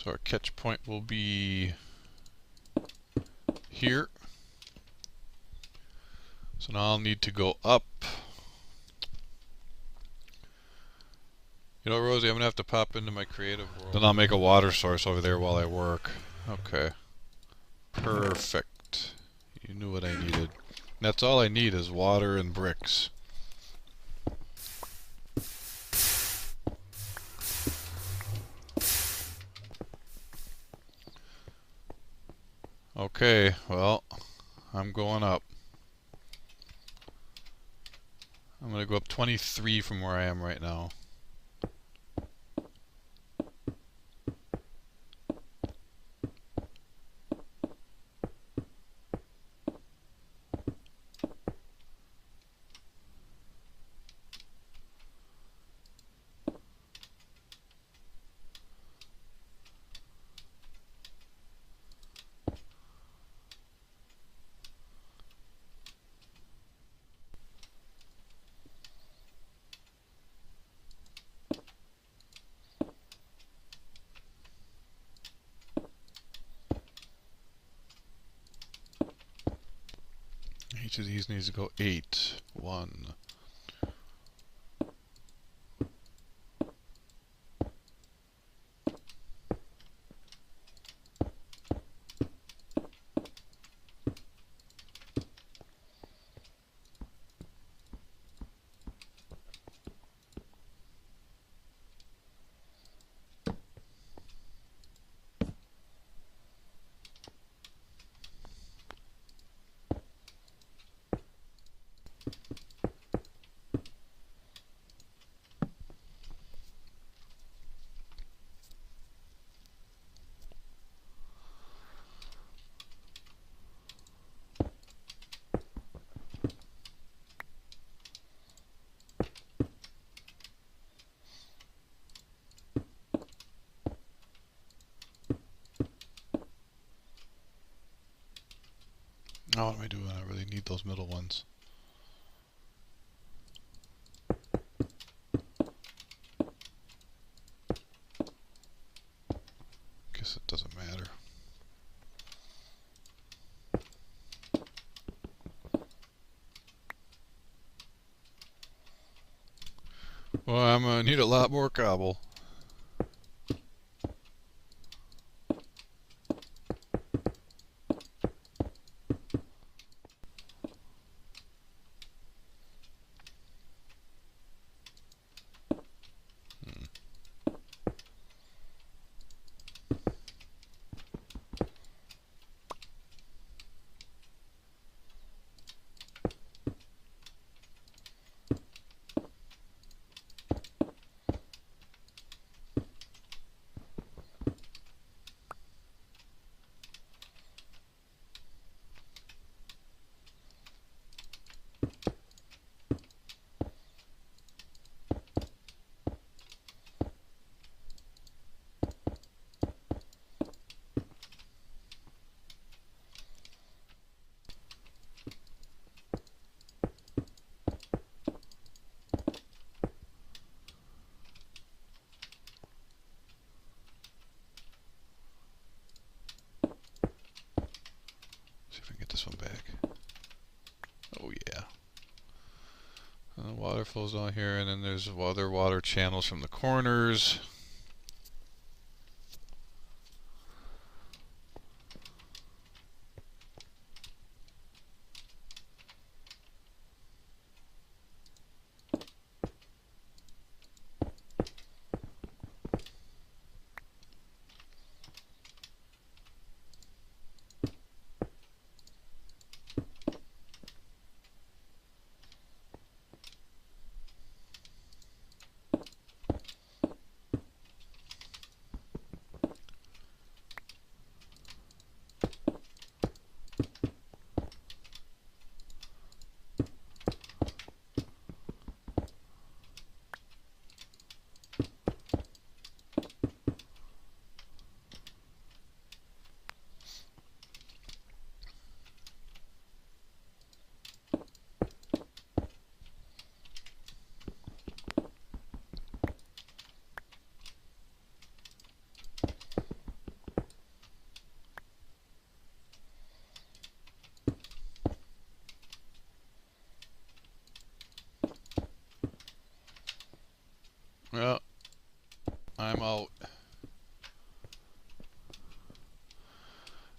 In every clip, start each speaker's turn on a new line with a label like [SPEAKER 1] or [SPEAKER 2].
[SPEAKER 1] So our catch point will be here. So now I'll need to go up. You know, Rosie, I'm going to have to pop into my creative world. Then I'll make a water source over there while I work. Okay. Perfect. You knew what I needed. That's all I need is water and bricks. Okay, well, I'm going up. I'm going to go up 23 from where I am right now. Each of these needs to go 8. 1. Oh, what am I doing? I really need those middle ones. Guess it doesn't matter. Well, I'm gonna need a lot more cobble. See if I can get this one back. Oh yeah. Water flows down here, and then there's other water channels from the corners.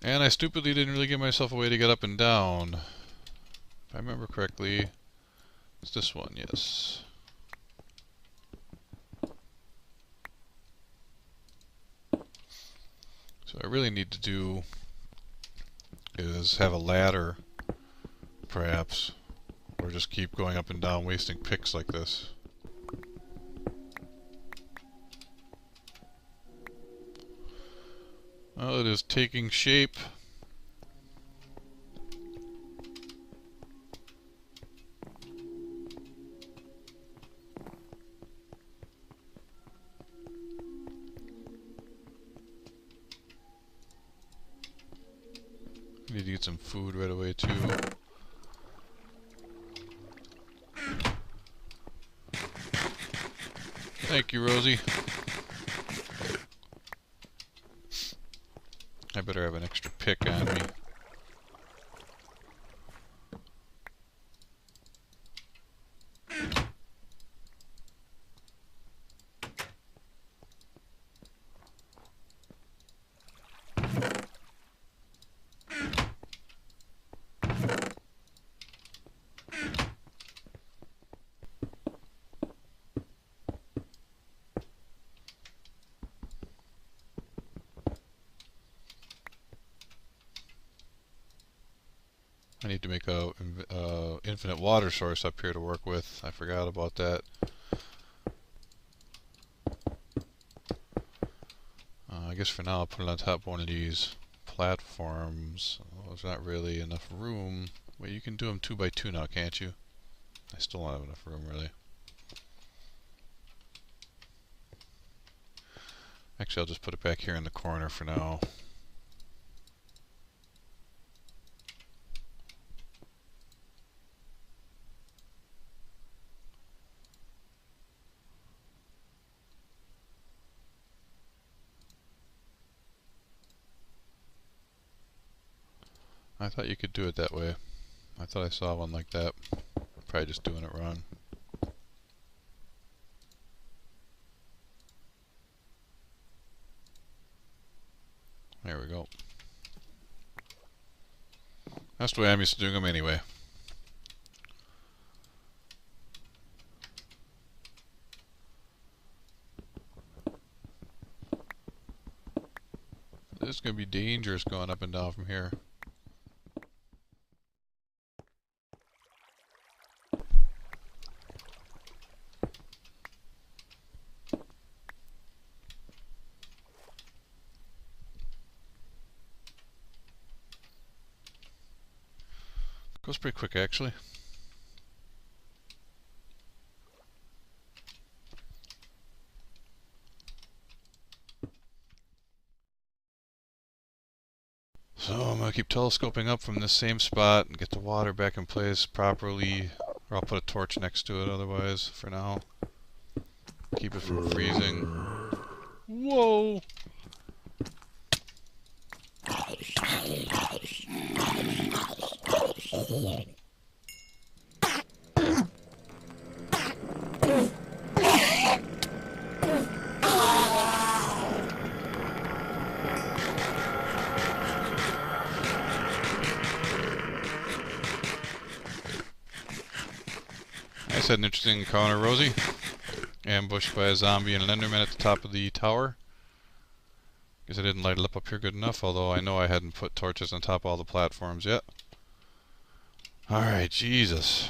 [SPEAKER 1] And I stupidly didn't really give myself a way to get up and down. If I remember correctly, it's this one, yes. So what I really need to do is have a ladder, perhaps, or just keep going up and down wasting picks like this. Well, it is taking shape. Need to get some food right away too. Thank you, Rosie. I better have an extra pick on me. I need to make a infinite water source up here to work with. I forgot about that. I guess for now I'll put it on top of one of these platforms. Oh, there's not really enough room. Wait, you can do them 2 by 2 now, can't you? I still don't have enough room, really. Actually, I'll just put it back here in the corner for now. I thought you could do it that way. I thought I saw one like that. Probably just doing it wrong. There we go. That's the way I'm used to doing them anyway. This is going to be dangerous going up and down from here. Goes pretty quick, actually. So I'm going to keep telescoping up from this same spot and get the water back in place properly. Or I'll put a torch next to it otherwise, for now. Keep it from freezing. Whoa! I just had an interesting encounter, Rosie. Ambushed by a zombie and an enderman at the top of the tower. Guess I didn't light it up here good enough, although I know I hadn't put torches on top of all the platforms yet. Alright, Jesus.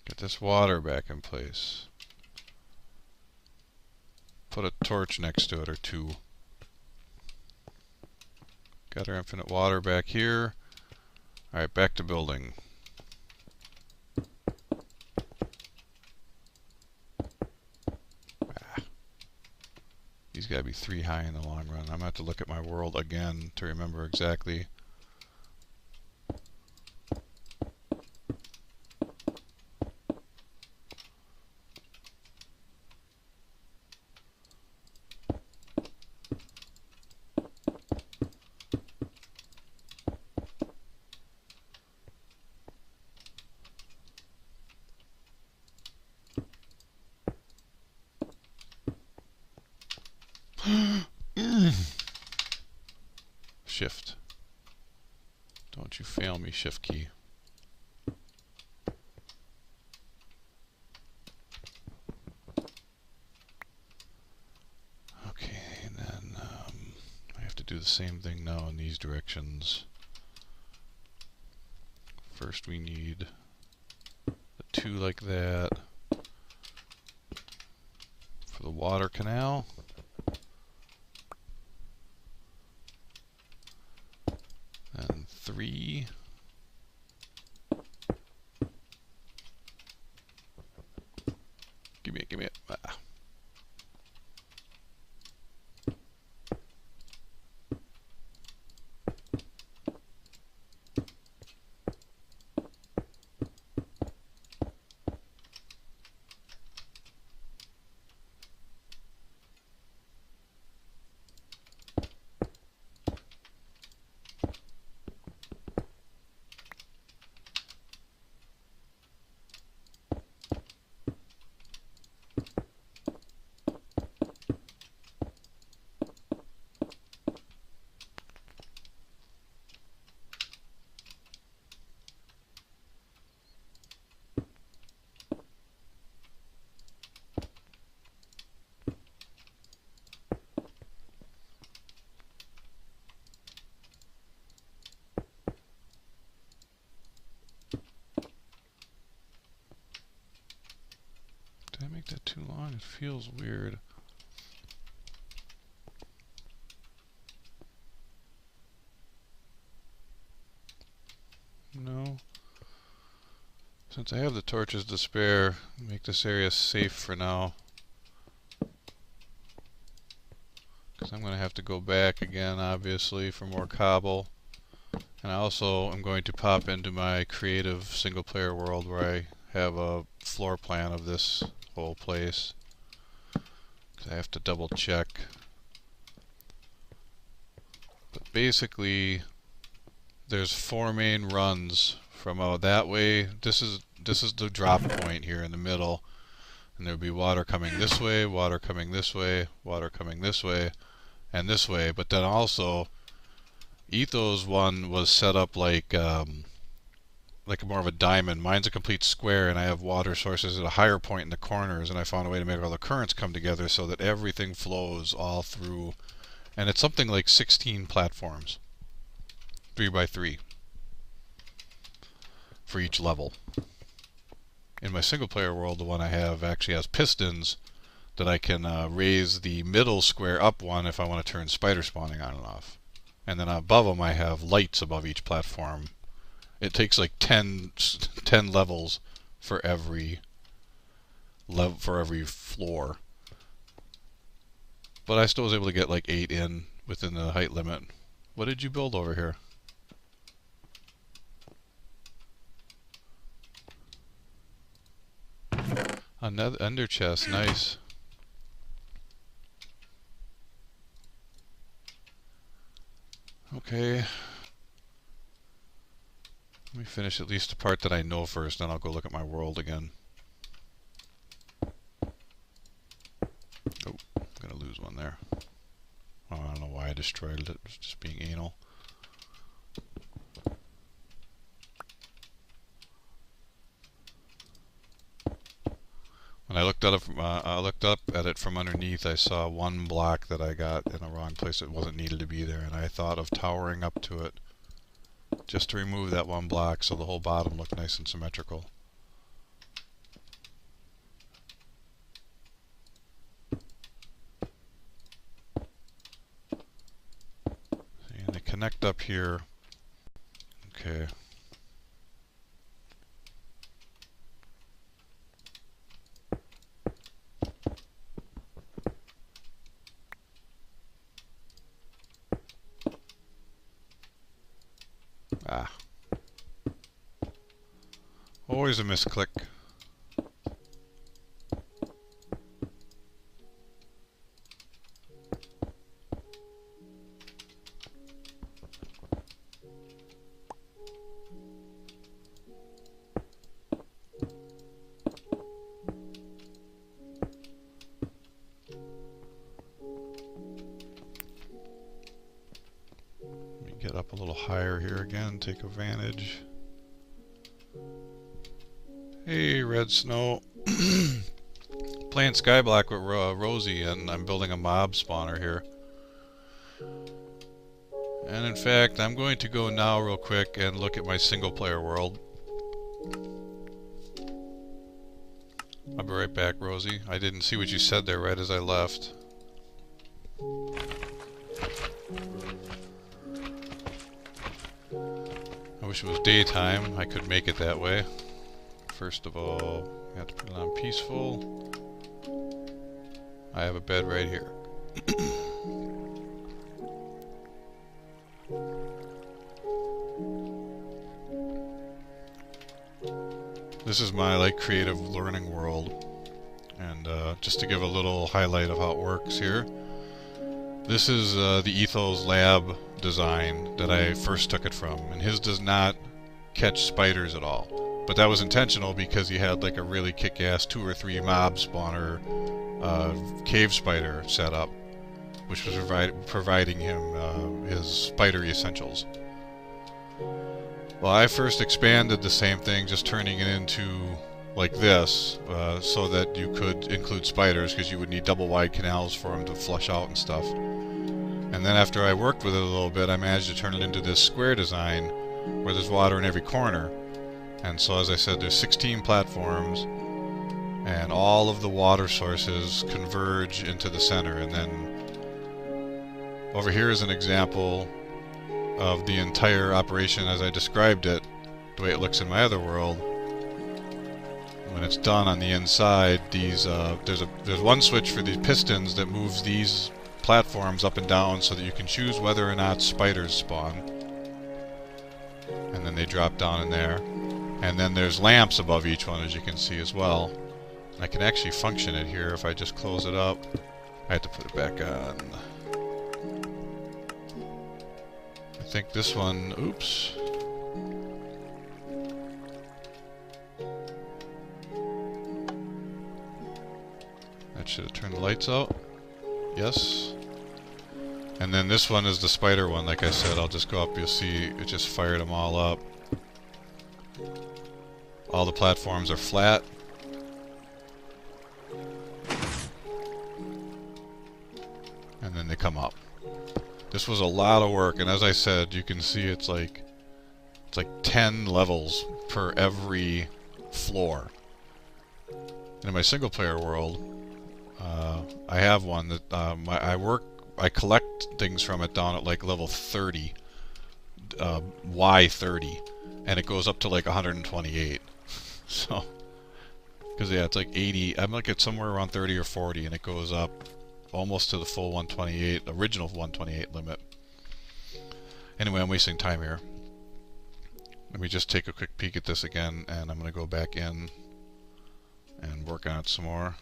[SPEAKER 1] Get this water back in place. Put a torch next to it, or 2. Got our infinite water back here. Alright, back to building. These gotta be 3 high in the long run. I'm gonna have to look at my world again to remember exactly. Shift. Don't you fail me, Shift key. Okay, and then I have to do the same thing now in these directions. First we need the two like that for the water canal. And 3. Give me it. Ah. Did I make that too long? It feels weird. No. Since I have the torches to spare, make this area safe for now. Because I'm going to have to go back again, obviously, for more cobble. And I also am going to pop into my creative single-player world where I have a floor plan of this whole place. Because I have to double-check. But basically, there's 4 main runs from that way. This is the drop point here in the middle, and there'll be water coming this way, water coming this way, water coming this way, and this way. But then also, Ethos one was set up like more of a diamond. Mine's a complete square, and I have water sources at a higher point in the corners, and I found a way to make all the currents come together so that everything flows all through. And it's something like 16 platforms, 3 by 3 for each level. In my single player world, the one I have actually has pistons that I can raise the middle square up one if I want to turn spider spawning on and off. And then above them I have lights above each platform. It takes like 10 levels for every floor. But I still was able to get like 8 in within the height limit. What did you build over here? Another ender chest, nice. Okay. Let me finish at least the part that I know first, then I'll go look at my world again. Oh, I'm gonna lose one there. Oh, I don't know why I destroyed it. It was just being anal. When I looked up at it from underneath, I saw one block that I got in the wrong place that wasn't needed to be there, and I thought of towering up to it just to remove that one block so the whole bottom looked nice and symmetrical. See, and they connect up here. Okay. Ah. Always a misclick. get up a little higher here again, take advantage. Hey, Red Snow. Playing Skyblock with Rosie, and I'm building a mob spawner here. And in fact, I'm going to go now real quick and look at my single player world. I'll be right back, Rosie. I didn't see what you said there right as I left. I wish it was daytime. I could make it that way. First of all, you have to put it on peaceful. I have a bed right here. This is my creative learning world, and just to give a little highlight of how it works here. This is the Ethos Lab design that I first took it from, and his does not catch spiders at all. But that was intentional because he had a really kick-ass 2 or 3 mob spawner cave spider setup, which was providing him his spidery essentials. Well, I first expanded the same thing, just turning it into like this, so that you could include spiders, because you would need double wide canals for them to flush out and stuff. And then after I worked with it a little bit, I managed to turn it into this square design where there's water in every corner. And so, as I said, there's 16 platforms, and all of the water sources converge into the center. And then over here is an example of the entire operation as I described it, the way it looks in my other world. When it's done on the inside, these there's one switch for these pistons that moves these platforms up and down so that you can choose whether or not spiders spawn, and then they drop down in there. And then there's lamps above each one, as you can see as well. I can actually function it here if I just close it up. I have to put it back on. I think this one, oops. That should have turned the lights out. Yes. And then this one is the spider one. Like I said, I'll just go up, you'll see it just fired them all up. All the platforms are flat. And then they come up. This was a lot of work, and as I said, you can see it's like 10 levels per every floor. And in my single player world, I have one that I collect things from it down at level 30, Y30, and it goes up to 128. So, because yeah, it's 80. I'm at somewhere around 30 or 40, and it goes up almost to the full 128, original 128 limit. Anyway, I'm wasting time here. Let me just take a quick peek at this again, and I'm going to go back in and work on it some more.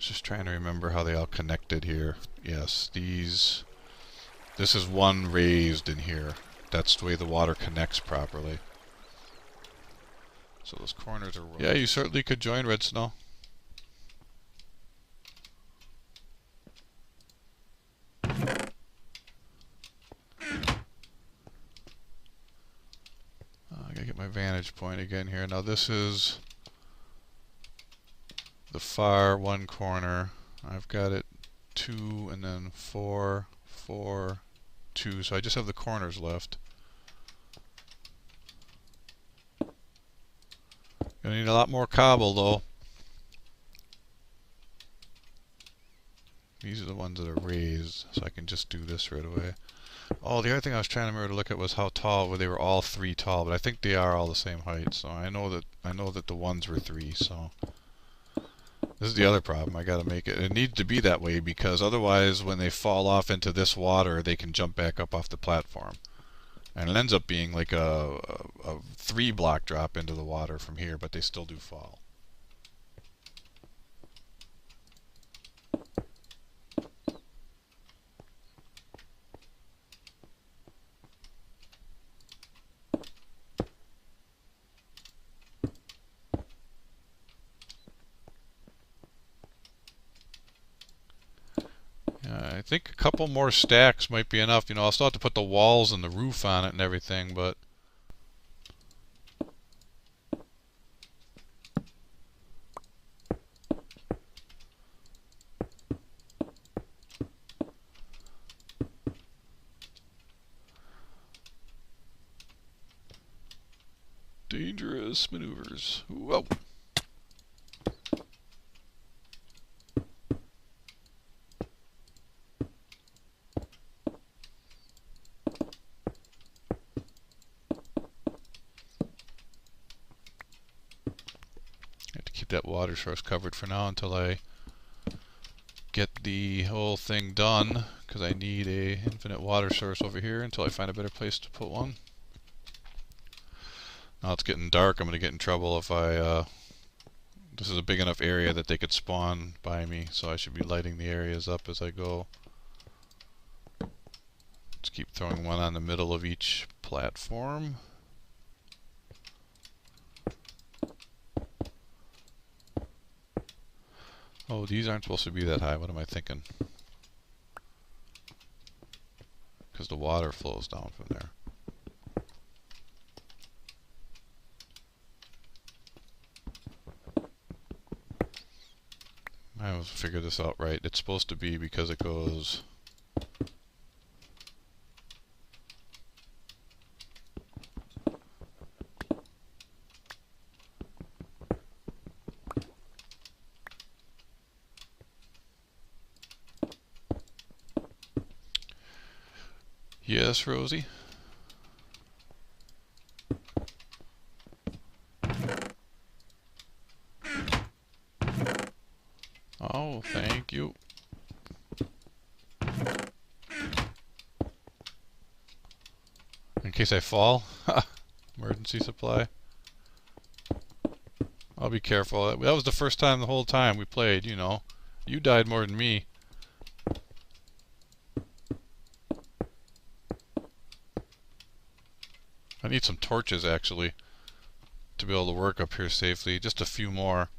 [SPEAKER 1] Just trying to remember how they all connected here. Yes, this is one raised in here. That's the way the water connects properly. So those corners are... Yeah, you certainly could join, Red Snow. I gotta get my vantage point again here. Now this is the far one corner. I've got it 2 and then 4, 4, 2. So I just have the corners left. Gonna need a lot more cobble though. These are the ones that are raised, so I can just do this right away. Oh, the other thing I was trying to remember to look at was how tall. Well, they were all 3 tall, but I think they are all the same height. So I know that the ones were 3. So this is the other problem. I got to make it. It needs to be that way because otherwise, when they fall off into this water, they can jump back up off the platform, and it ends up being like a 3-block drop into the water from here, but they still do fall. I think a couple more stacks might be enough. You know, I'll still have to put the walls and the roof on it and everything, but dangerous maneuvers. Whoa. That water source covered for now until I get the whole thing done, because I need a infinite water source over here until I find a better place to put one. Now it's getting dark. I'm going to get in trouble if I this is a big enough area that they could spawn by me, so I should be lighting the areas up as I go. Let's keep throwing one on the middle of each platform. Oh, these aren't supposed to be that high. What am I thinking? Because the water flows down from there. I always figure this out right. It's supposed to be because it goes... Yes, Rosie? Oh, thank you. In case I fall. Emergency supply. I'll be careful. That was the first time the whole time we played, you know. You died more than me. I need some torches, actually, to be able to work up here safely. Just a few more.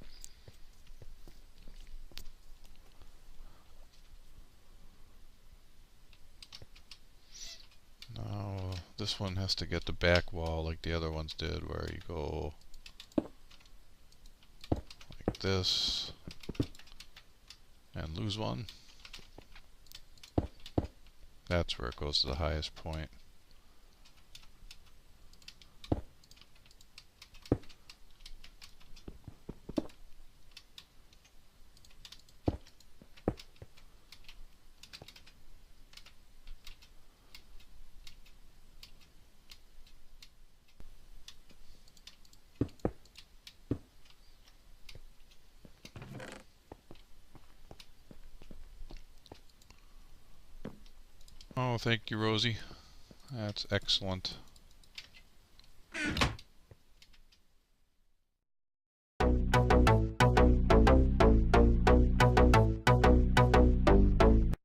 [SPEAKER 1] Now, this one has to get the back wall like the other ones did, where you go like this and lose one. That's where it goes to the highest point. Oh, thank you, Rosie. That's excellent.